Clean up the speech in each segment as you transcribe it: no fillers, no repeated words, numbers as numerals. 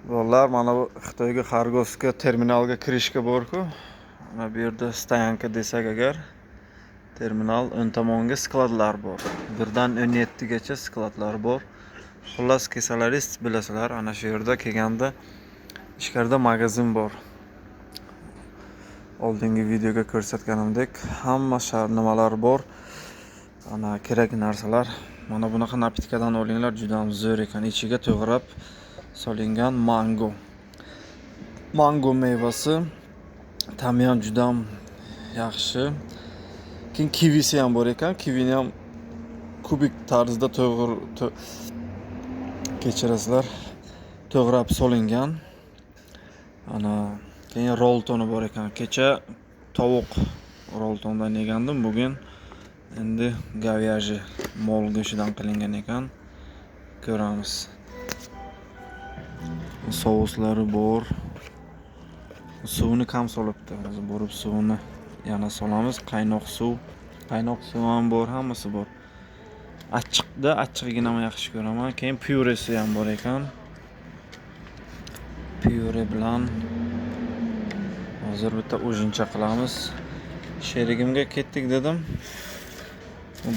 Bolalar mana bu Xitoyga Xargovska terminalga kirishga bor-ku. Mana bu yerda stoyanka desak agar terminal o'ng tomonga skladlar bor. 1 dan 17 gacha skladlar bor. Xullas kesalaringiz bilasizlar, ana shu yerda kelganda ichkarida magazin bor. Oldingi videoga ko'rsatganimdek hamma nimalar bor. Ana kerak narsalar. Mana bunaqa napitkadan olinglar, juda ham zo'r ekan. Ichiga to'g'rab solingan mango mevasi. Ta'mi ham juda ham yaxshi. Keyin kivisi ham bor ekan. Kivini ham kubik tarzda kechirasizlar. To'g'rab solingan. Ana keyin roltoni bor ekan. Kecha tovuq roltondan yegandim, bugun endi говяжий mol go'shtidan qilingan ekan. Ko'ramiz. Souslari bor. Suvni kam solibdi. Hozir borib suvni yana solamiz. Qaynoq suv ham bor, hammasi bor. Achchiqgina yaxshi ko'raman. Keyin pyuresi ham bor ekan. Pyure bilan hozir bitta ujincha qilamiz. Sherigimga ketdik dedim.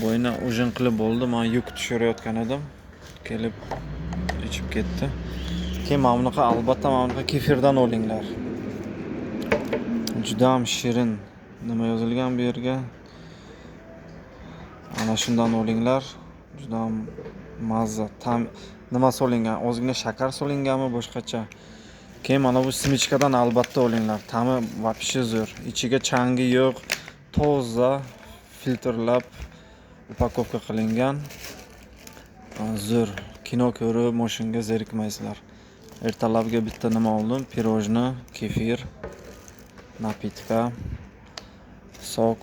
Bo'yna ujin qilib bo'ldi. Men yuk tushirayotgan edim. Kelib ichib ketdi. Keyin mana bunaqa, albatta mana bunaqa kefirdan olinglar. Juda ham shirin. Nima yozilgan bu yerga? Ana shundan olinglar. Juda ham mazza. Nima solingan? Ozgina shakar solinganmi, boshqacha? Keyin mana bu simichkadan albatta olinglar. Ta'mi вообще zo'r. Ichiga changi yo'q. Toza filtrlab upakovka qilingan. Zo'r. Kino ko'rib, mashinga zerikmaysizlar. Ertalabga bitta nima oldim? Pirojni, kefir, napitka, sok,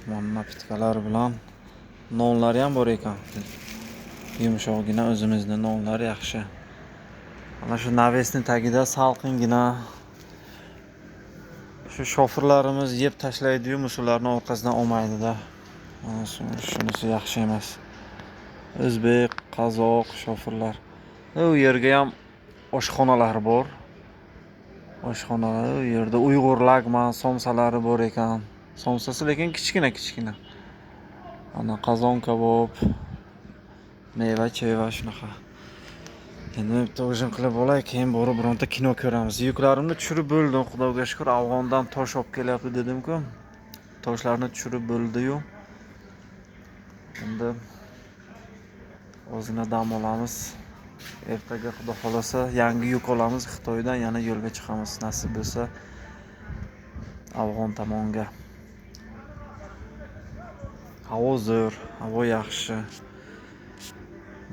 mana napitkalar bilan nonlar ham bor ekan. Yumshoqgina o'zimizning nonlar yaxshi. Mana shu navesni tagida salqingina. Shu shofirlarimiz yeb tashlaydi-yu, musullarni orqasidan olmaydi-da. Shunisi yaxshi emas. O'zbek, qozoq shofirlar. U yerga ham oshxonalar bor. Oshxonalar, u yerda Uyg'ur lagman somsalari bor ekan. Somsasi lekin kichkina. Ana qozon kabob, meva-cheva shunaqa. Endi bitta ujin qilib olay, keyin borib bironta kino ko'ramiz. Yuklarimni tushirib bo'ldim, Xudoga shukr. Afg'ondan tosh olib kelyapti dedim-ku. Toshlarni tushirib bo'ldi-yu. Endi ozgina dam olamiz. Ertaga Xudo xolasa yangi yuk olamiz. Xitoydan yana yo'lga chiqamiz, nasib bo'lsa Afg'on tomonga. Havo zo'r, havo yaxshi.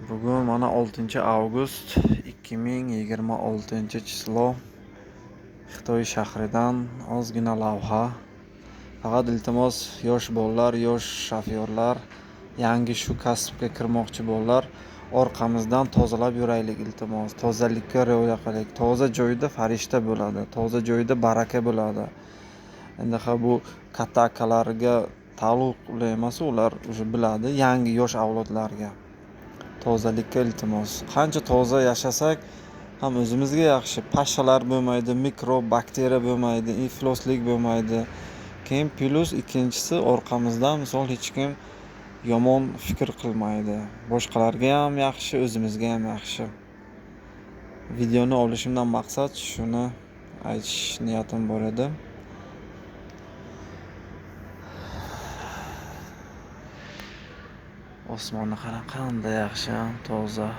Bugun mana 6-avgust 2026-chislo. Xitoy shahridan ozgina lavha. Faqat iltimos, yosh bolalar, yosh shofyorlar, yangi shu kasbga kirmoqchi bolalar, orqamizdan tozalab yuraylik iltimos. Tozalikka rioya qiling. Toza joyda farishta bo'ladi, toza joyda baraka bo'ladi. Endi bu katta akalarga taalluqli emas, ular o'sha biladi, yangi yosh avlodlarga. Tozalikka iltimos. Qancha toza yashasak ham o'zimizga yaxshi. Pashshalar bo'lmaydi, mikrob, bakteriya bo'lmaydi, ifloslik bo'lmaydi. Keyin plus ikkinchisi, orqamizdan misol hech kim yomon fikr qilmaydi. Boshqalarga ham yaxshi, o'zimizga ham yaxshi. Videoni olishimdan maqsad shuni aytish niyatim bor edi. Osmonni qarang, qanday yaxshi, toza.